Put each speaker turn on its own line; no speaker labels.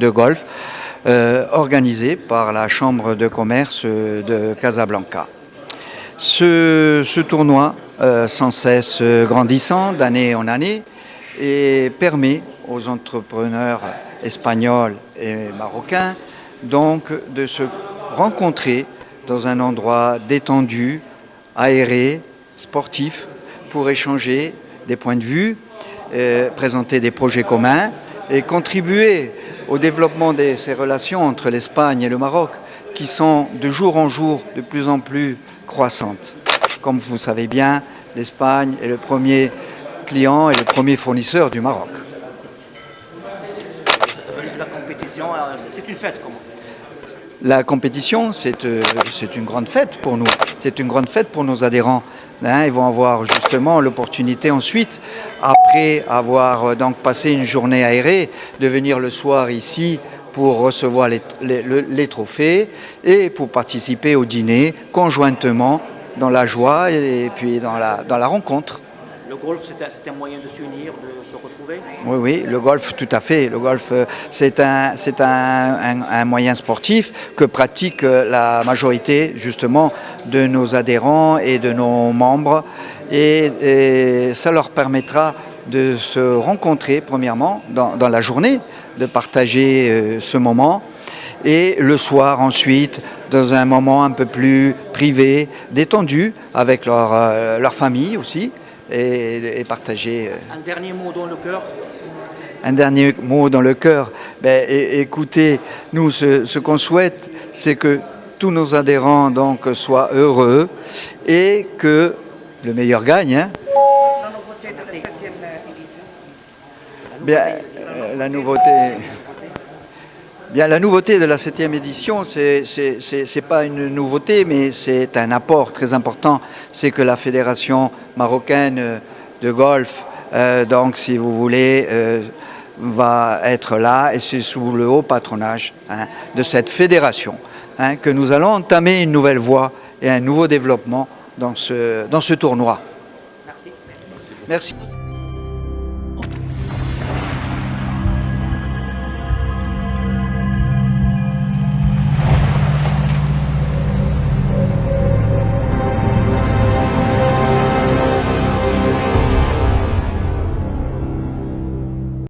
de golf organisé par la Chambre de commerce de Casablanca. Ce tournoi, sans cesse grandissant d'année en année, et permet aux entrepreneurs espagnols et marocains donc de se rencontrer dans un endroit détendu, aéré, sportif, pour échanger des points de vue, présenter des projets communs et contribuer au développement de ces relations entre l'Espagne et le Maroc qui sont de jour en jour de plus en plus croissantes. Comme vous savez bien, l'Espagne est le premier client et le premier fournisseur du Maroc.
La compétition, c'est une fête, comment?
La compétition, c'est une grande fête pour nous. C'est une grande fête pour nos adhérents. Ils vont avoir justement l'opportunité ensuite, après avoir donc passé une journée aérée, de venir le soir ici pour recevoir les trophées et pour participer au dîner conjointement dans la joie et puis dans la rencontre.
Le golf, c'est un moyen de s'unir, de se retrouver?
Oui, le golf, tout à fait. Le golf, c'est un moyen sportif que pratique la majorité, justement, de nos adhérents et de nos membres. Et ça leur permettra de se rencontrer, premièrement, dans la journée, de partager ce moment. Et le soir, ensuite, dans un moment un peu plus privé, détendu, avec leur famille aussi. Et partager.
Un dernier mot dans le cœur?
Un dernier mot dans le cœur. Écoutez, nous, ce qu'on souhaite, c'est que tous nos adhérents donc, soient heureux et que le meilleur gagne. Hein.
La nouveauté de la 7e édition.
La nouveauté. Bien, la nouveauté de la 7e édition, c'est pas une nouveauté, mais c'est un apport très important. C'est que la Fédération marocaine de golf, donc si vous voulez, va être là, et c'est sous le haut patronage de cette fédération que nous allons entamer une nouvelle voie et un nouveau développement dans ce tournoi.
Merci.
Merci.